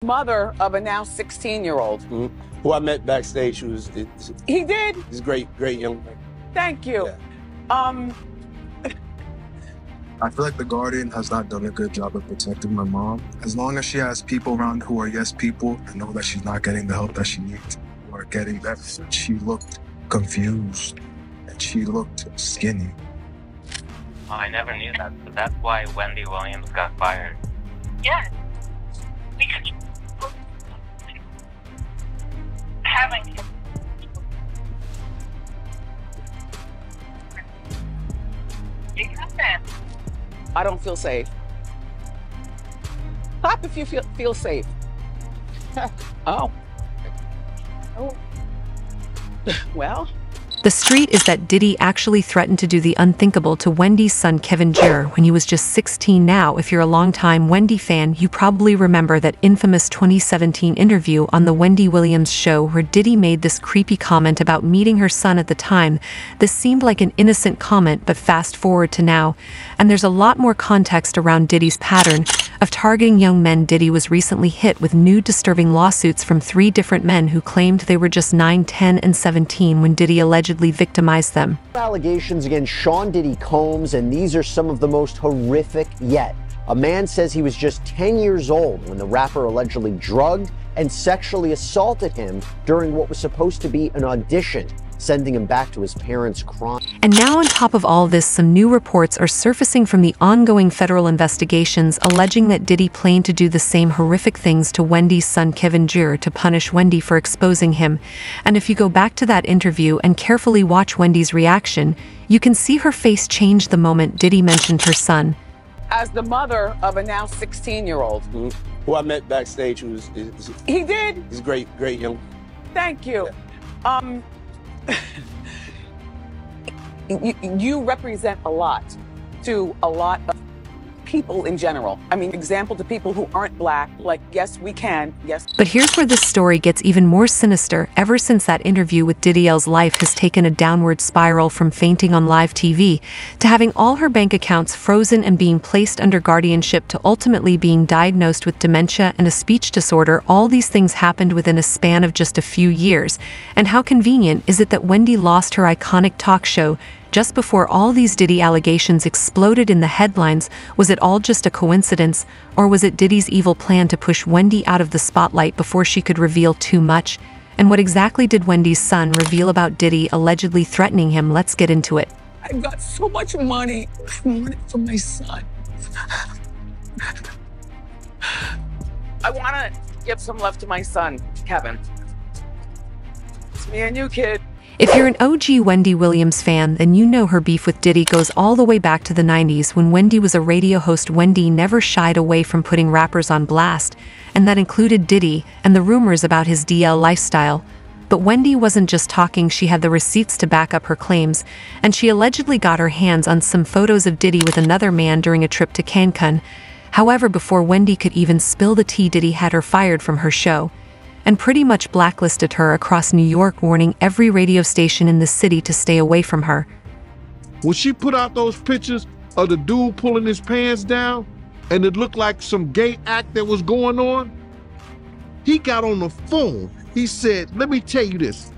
Mother of a now 16-year-old. Who I met backstage. He did? He's a great young man. Thank you. Yeah. I feel like the Guardian has not done a good job of protecting my mom. As long as she has people around who are yes people and know that she's not getting the help that she needs or getting that, she looked confused and she looked skinny. Oh, I never knew that, but that's why Wendy Williams got fired. Yes. Because having I don't feel safe. Clap if you feel safe. Oh. Well. The street is that Diddy actually threatened to do the unthinkable to Wendy's son Kevin Jr. when he was just 16. Now, if you're a longtime Wendy fan, you probably remember that infamous 2017 interview on the Wendy Williams show where Diddy made this creepy comment about meeting her son at the time. This seemed like an innocent comment, but fast forward to now, and there's a lot more context around Diddy's pattern of targeting young men. Diddy was recently hit with new disturbing lawsuits from 3 different men who claimed they were just 9, 10, and 17 when Diddy allegedly victimized them. Allegations against Sean Diddy Combs, and these are some of the most horrific yet. A man says he was just 10 years old when the rapper allegedly drugged and sexually assaulted him during what was supposed to be an audition, sending him back to his parents crying. And now on top of all this, some new reports are surfacing from the ongoing federal investigations alleging that Diddy planned to do the same horrific things to Wendy's son Kevin Jr. to punish Wendy for exposing him. And if you go back to that interview and carefully watch Wendy's reaction, you can see her face change the moment Diddy mentioned her son. As the mother of a now 16-year-old. Who I met backstage. He did? He's a great young man. Thank you. Yeah. You represent a lot to a lot of people in general. I mean, example to people who aren't black, like, yes, we can, yes. But here's where this story gets even more sinister. Ever since that interview with Diddy, L's life has taken a downward spiral, from fainting on live TV to having all her bank accounts frozen and being placed under guardianship to ultimately being diagnosed with dementia and a speech disorder. All these things happened within a span of just a few years. And how convenient is it that Wendy lost her iconic talk show just before all these Diddy allegations exploded in the headlines? Was it all just a coincidence, or was it Diddy's evil plan to push Wendy out of the spotlight before she could reveal too much? And what exactly did Wendy's son reveal about Diddy allegedly threatening him? Let's get into it. I've got so much money. I want it for my son. I want to give some love to my son, Kevin. It's me and you, kid. If you're an OG Wendy Williams fan, then you know her beef with Diddy goes all the way back to the 90s when Wendy was a radio host. Wendy never shied away from putting rappers on blast, and that included Diddy and the rumors about his DL lifestyle. But Wendy wasn't just talking, she had the receipts to back up her claims, and she allegedly got her hands on some photos of Diddy with another man during a trip to Cancun. However, before Wendy could even spill the tea, Diddy had her fired from her show and pretty much blacklisted her across New York, warning every radio station in the city to stay away from her. When she put out those pictures of the dude pulling his pants down and it looked like some gay act that was going on, he got on the phone. He said, let me tell you this.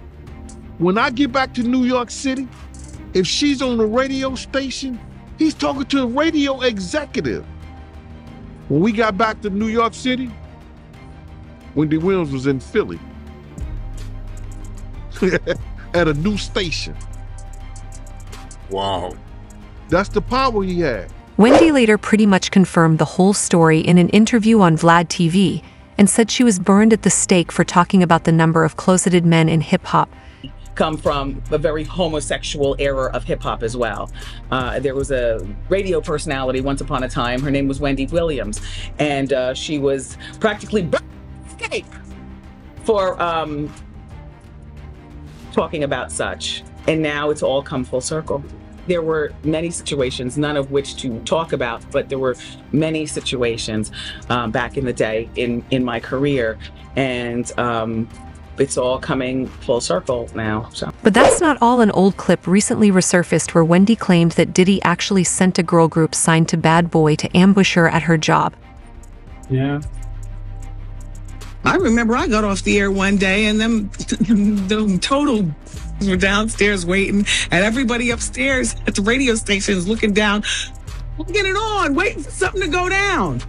When I get back to New York City, if she's on the radio station, he's talking to a radio executive. When we got back to New York City, Wendy Williams was in Philly at a new station. Wow. That's the power he had. Wendy later pretty much confirmed the whole story in an interview on Vlad TV and said she was burned at the stake for talking about the number of closeted men in hip-hop. Come from a very homosexual era of hip-hop as well. There was a radio personality once upon a time. Her name was Wendy Williams, and she was practically for talking about such. And now it's all come full circle. There were many situations, none of which to talk about, but there were many situations back in the day in my career, and it's all coming full circle now. So. But that's not all. An old clip recently resurfaced where Wendy claimed that Diddy actually sent a girl group signed to Bad Boy to ambush her at her job. Yeah. I remember I got off the air one day and them the total were downstairs waiting, and everybody upstairs at the radio stations looking down, looking it on, waiting for something to go down.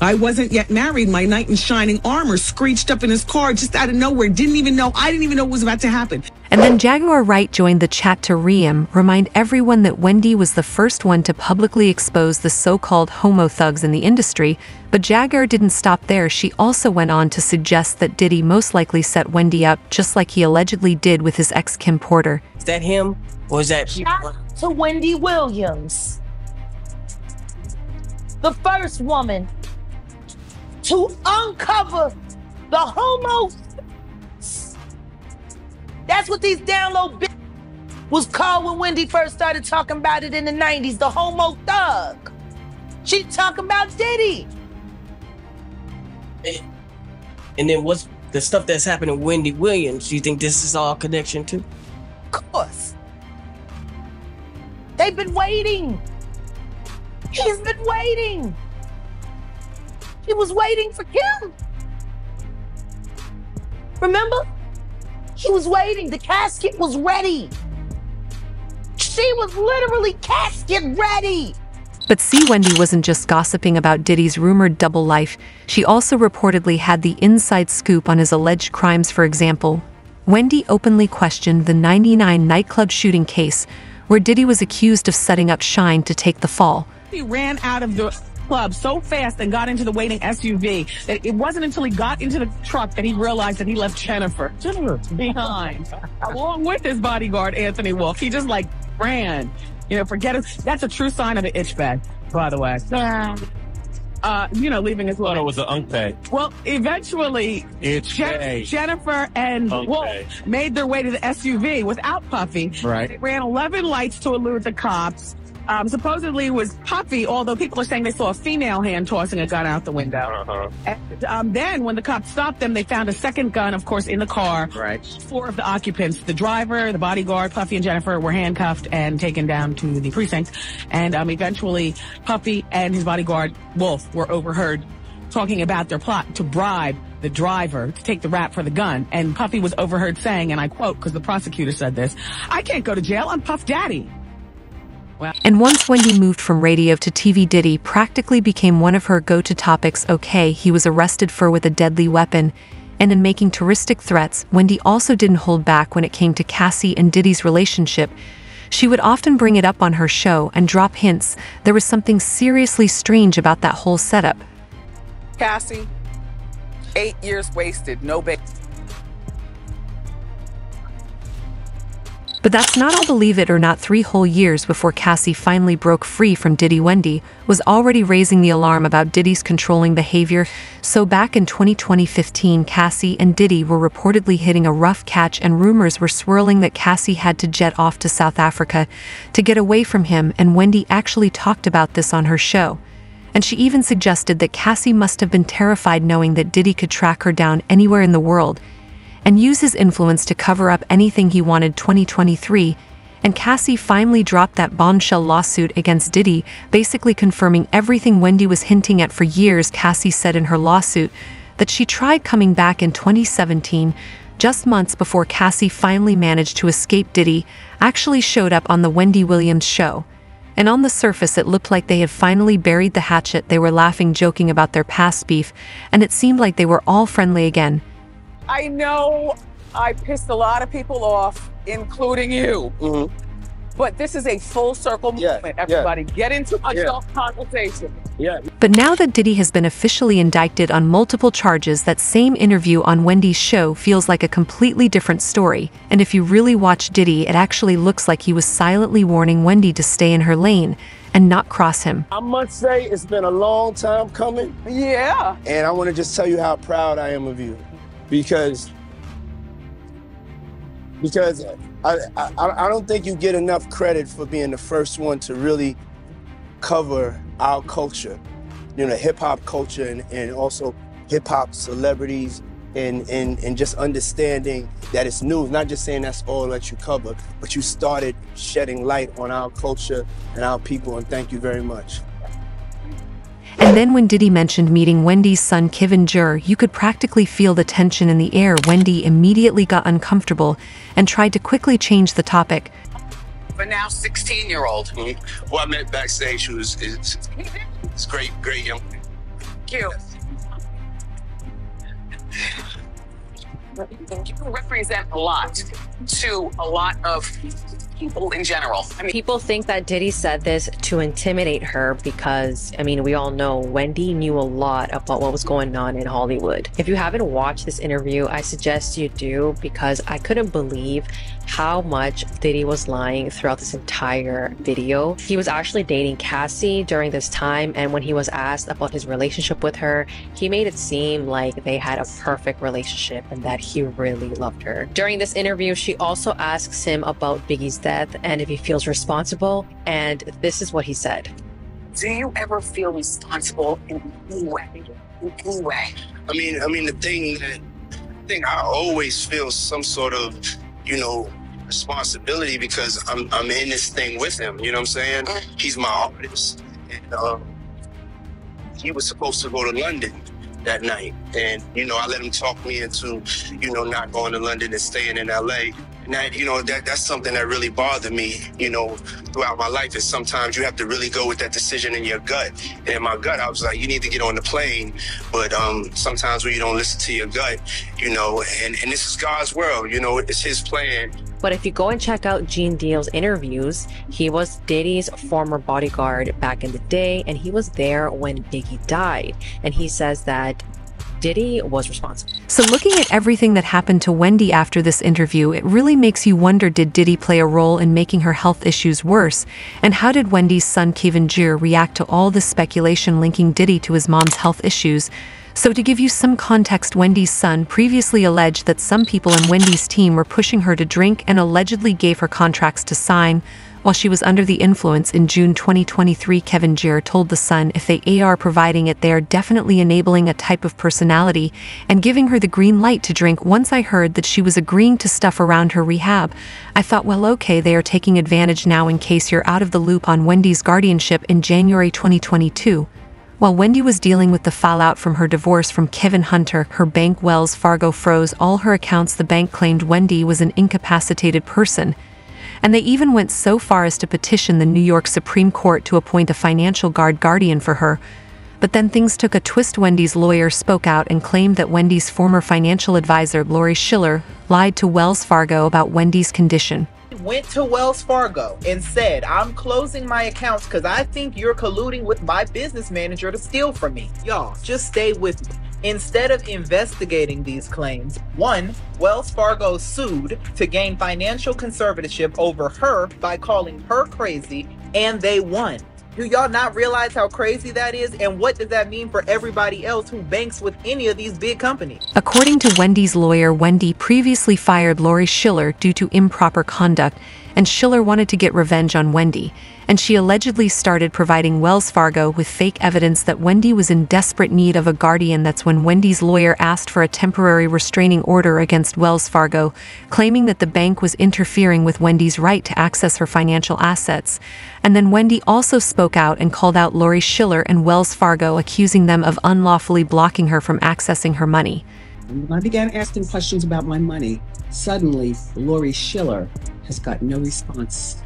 I wasn't yet married. My knight in shining armor screeched up in his car just out of nowhere. I didn't even know what was about to happen. And then Jaguar Wright joined the chat to remind everyone that Wendy was the first one to publicly expose the so-called homo thugs in the industry. But Jaguar didn't stop there. She also went on to suggest that Diddy most likely set Wendy up, just like he allegedly did with his ex Kim Porter. Is that him, or is that... Shout to Wendy Williams, the first woman to uncover the homo. That's what these download bitches was called when Wendy first started talking about it in the 90s, the homo thug. She talking about Diddy. And then what's the stuff that's happening with Wendy Williams? Do you think this is all connection too? Of course. They've been waiting. He's been waiting. He was waiting for Kim. Remember? He was waiting. The casket was ready. She was literally casket ready. But see, Wendy wasn't just gossiping about Diddy's rumored double life. She also reportedly had the inside scoop on his alleged crimes. For example, Wendy openly questioned the '99 nightclub shooting case, where Diddy was accused of setting up Shine to take the fall. He ran out of the club so fast and got into the waiting SUV that it wasn't until he got into the truck that he realized that he left Jennifer behind, along with his bodyguard, Anthony Wolf. He just ran. Forget it. That's a true sign of an itch bag, by the way. Leaving his woman. I thought it was an unk bag. Well, eventually, Jennifer and Wolf made their way to the SUV without Puffy. Right. They ran 11 lights to elude the cops. Supposedly it was Puffy, although people are saying they saw a female hand tossing a gun out the window. And then when the cops stopped them, they found a second gun, of course, in the car. Right. 4 of the occupants, the driver, the bodyguard, Puffy and Jennifer, were handcuffed and taken down to the precinct. And eventually Puffy and his bodyguard, Wolf, were overheard talking about their plot to bribe the driver to take the rap for the gun. And Puffy was overheard saying, and I quote, because the prosecutor said this, "I can't go to jail, I'm Puff Daddy." And once Wendy moved from radio to TV, Diddy practically became one of her go-to topics. Okay, he was arrested with a deadly weapon. And in making terroristic threats, Wendy also didn't hold back when it came to Cassie and Diddy's relationship. She would often bring it up on her show and drop hints. There was something seriously strange about that whole setup. Cassie, 8 years wasted, no baby. But that's not all. Believe it or not, 3 whole years before Cassie finally broke free from Diddy, Wendy was already raising the alarm about Diddy's controlling behavior. So back in 2015, Cassie and Diddy were reportedly hitting a rough catch, and rumors were swirling that Cassie had to jet off to South Africa to get away from him, and Wendy actually talked about this on her show. And she even suggested that Cassie must have been terrified knowing that Diddy could track her down anywhere in the world and use his influence to cover up anything he wanted. 2023, and Cassie finally dropped that bombshell lawsuit against Diddy, basically confirming everything Wendy was hinting at for years. Cassie said in her lawsuit that she tried coming back in 2017, just months before Cassie finally managed to escape. Diddy actually showed up on the Wendy Williams show, and on the surface it looked like they had finally buried the hatchet. They were laughing, joking about their past beef, and it seemed like they were all friendly again. I know I pissed a lot of people off, including you. But this is a full circle movement, everybody. Get into adult conversation. But now that Diddy has been officially indicted on multiple charges, that same interview on Wendy's show feels like a completely different story. And if you really watch Diddy, it actually looks like he was silently warning Wendy to stay in her lane and not cross him. I must say it's been a long time coming. Yeah. And I want to just tell you how proud I am of you. Because I don't think you get enough credit for being the first one to really cover our culture, hip-hop culture, and also hip-hop celebrities, and just understanding that it's new. Not just saying that's all that you cover, but you started shedding light on our culture and our people, and thank you very much. And then when Diddy mentioned meeting Wendy's son Kevin Jr., you could practically feel the tension in the air. Wendy immediately got uncomfortable and tried to quickly change the topic. But now 16-year-old. Well, I met backstage. She was it's great young. Cute. You represent a lot to a lot of people in general. I mean, people think that Diddy said this to intimidate her because, I mean, we all know Wendy knew a lot about what was going on in Hollywood. If you haven't watched this interview, I suggest you do, because I couldn't believe how much Diddy was lying throughout this entire video. He was actually dating Cassie during this time, and when he was asked about his relationship with her, he made it seem like they had a perfect relationship and that he really loved her. During this interview, she also asks him about Biggie's death and if he feels responsible, and this is what he said. Do you ever feel responsible in any way? In any way? I mean, the thing I always feel some sort of, responsibility, because I'm in this thing with him. You know what I'm saying? He's my artist, and he was supposed to go to London that night, and I let him talk me into not going to London and staying in LA. And that that's something that really bothered me throughout my life, is sometimes you have to really go with that decision in your gut. And in my gut, I was like, you need to get on the plane. But sometimes when you don't listen to your gut, and this is God's world, it's his plan. But if you go and check out Gene Deal's interviews, he was Diddy's former bodyguard back in the day, and he was there when Biggie died. And he says that Diddy was responsible. So looking at everything that happened to Wendy after this interview, it really makes you wonder, did Diddy play a role in making her health issues worse? And how did Wendy's son Kevin Jr. react to all this speculation linking Diddy to his mom's health issues? So to give you some context, Wendy's son previously alleged that some people in Wendy's team were pushing her to drink and allegedly gave her contracts to sign while she was under the influence. In June 2023, Kevin Jr. told The Sun, if they are providing it, they are definitely enabling a type of personality and giving her the green light to drink. Once I heard that she was agreeing to stuff around her rehab, I thought, well, okay, they are taking advantage now. In case you're out of the loop on Wendy's guardianship, in January 2022, while Wendy was dealing with the fallout from her divorce from Kevin Hunter, her bank Wells Fargo froze all her accounts. The bank claimed Wendy was an incapacitated person, and they even went so far as to petition the New York Supreme Court to appoint a financial guardian for her. But then things took a twist. Wendy's lawyer spoke out and claimed that Wendy's former financial advisor, Lori Schiller, lied to Wells Fargo about Wendy's condition. Went to Wells Fargo and said, I'm closing my accounts because I think you're colluding with my business manager to steal from me. Y'all, just stay with me. Instead of investigating these claims, one, Wells Fargo sued to gain financial conservatorship over her by calling her crazy, and they won. Do y'all not realize how crazy that is? And what does that mean for everybody else who banks with any of these big companies? According to Wendy's lawyer, Wendy previously fired Lori Schiller due to improper conduct, and Schiller wanted to get revenge on Wendy, and she allegedly started providing Wells Fargo with fake evidence that Wendy was in desperate need of a guardian. That's when Wendy's lawyer asked for a temporary restraining order against Wells Fargo, claiming that the bank was interfering with Wendy's right to access her financial assets. And then Wendy also spoke out and called out Lori Schiller and Wells Fargo, accusing them of unlawfully blocking her from accessing her money. When I began asking questions about my money, suddenly Lori Schiller has got no response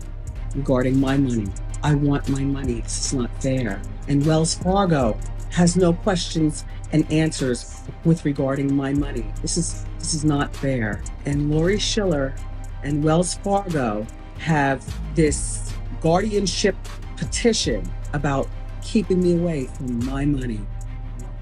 regarding my money. I want my money. This is not fair. And Wells Fargo has no questions and answers with regarding my money. This is not fair. And Lori Schiller and Wells Fargo have this guardianship petition about keeping me away from my money.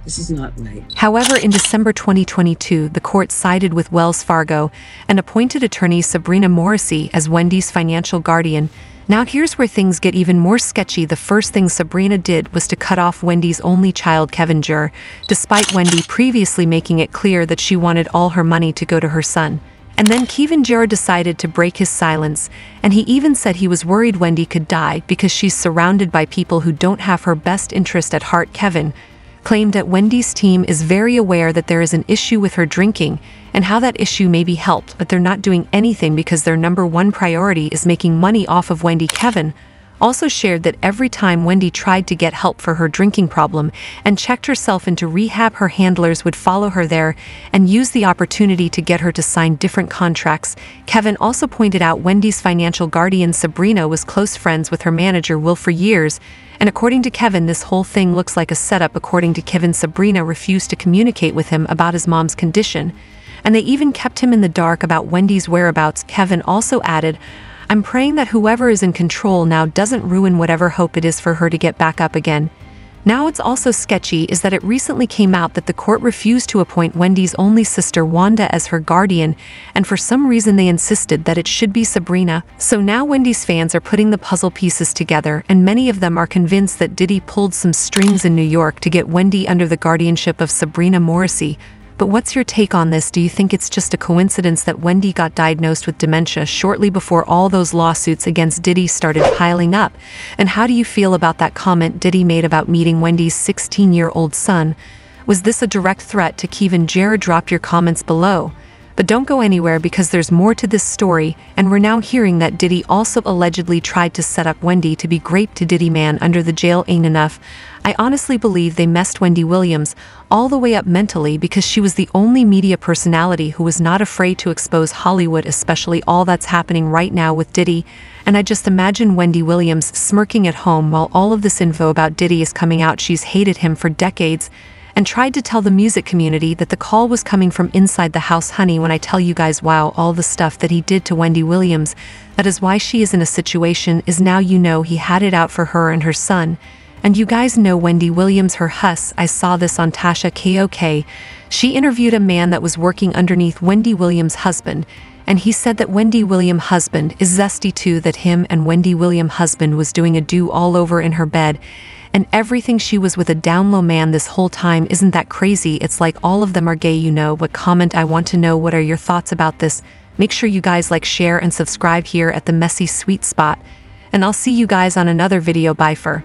This is not right. However, in December 2022, the court sided with Wells Fargo and appointed attorney Sabrina Morrissey as Wendy's financial guardian. Now here's where things get even more sketchy. The first thing Sabrina did was to cut off Wendy's only child, Kevin Jr., despite Wendy previously making it clear that she wanted all her money to go to her son. And then Kevin Jr. decided to break his silence, and he even said he was worried Wendy could die because she's surrounded by people who don't have her best interest at heart. Kevin claimed that Wendy's team is very aware that there is an issue with her drinking and how that issue may be helped, but they're not doing anything because their number one priority is making money off of Wendy. Kevin also shared that every time Wendy tried to get help for her drinking problem and checked herself into rehab, her handlers would follow her there and use the opportunity to get her to sign different contracts. Kevin also pointed out Wendy's financial guardian Sabrina was close friends with her manager Will for years, and according to Kevin, this whole thing looks like a setup. According to Kevin, Sabrina refused to communicate with him about his mom's condition, and they even kept him in the dark about Wendy's whereabouts. Kevin also added, "I'm praying that whoever is in control now doesn't ruin whatever hope it is for her to get back up again." Now what's also sketchy is that it recently came out that the court refused to appoint Wendy's only sister Wanda as her guardian, and for some reason they insisted that it should be Sabrina. So now Wendy's fans are putting the puzzle pieces together, and many of them are convinced that Diddy pulled some strings in New York to get Wendy under the guardianship of Sabrina Morrissey. But what's your take on this? Do you think it's just a coincidence that Wendy got diagnosed with dementia shortly before all those lawsuits against Diddy started piling up? And how do you feel about that comment Diddy made about meeting Wendy's 16-year-old son? Was this a direct threat to Kevin Jared? Drop your comments below. But don't go anywhere, because there's more to this story, and we're now hearing that Diddy also allegedly tried to set up Wendy to be raped to Diddy. Man, under the jail ain't enough. I honestly believe they messed Wendy Williams all the way up mentally, because she was the only media personality who was not afraid to expose Hollywood, especially all that's happening right now with Diddy. And I just imagine Wendy Williams smirking at home while all of this info about Diddy is coming out. She's hated him for decades and tried to tell the music community that the call was coming from inside the house. Honey, when I tell you guys, wow, all the stuff that he did to Wendy Williams, that is why she is in a situation is now, you know, he had it out for her and her son. And you guys know Wendy Williams, her hus. I saw this on Tasha KOK. She interviewed a man that was working underneath Wendy Williams' husband, and he said that Wendy Williams' husband is zesty too, that him and Wendy Williams' husband was doing a do all over in her bed, and everything. She was with a down low man this whole time. Isn't that crazy? It's like all of them are gay, you know. But comment, I want to know, what are your thoughts about this? Make sure you guys like, share, and subscribe here at the Messy Sweet Spot, and I'll see you guys on another video. Bye for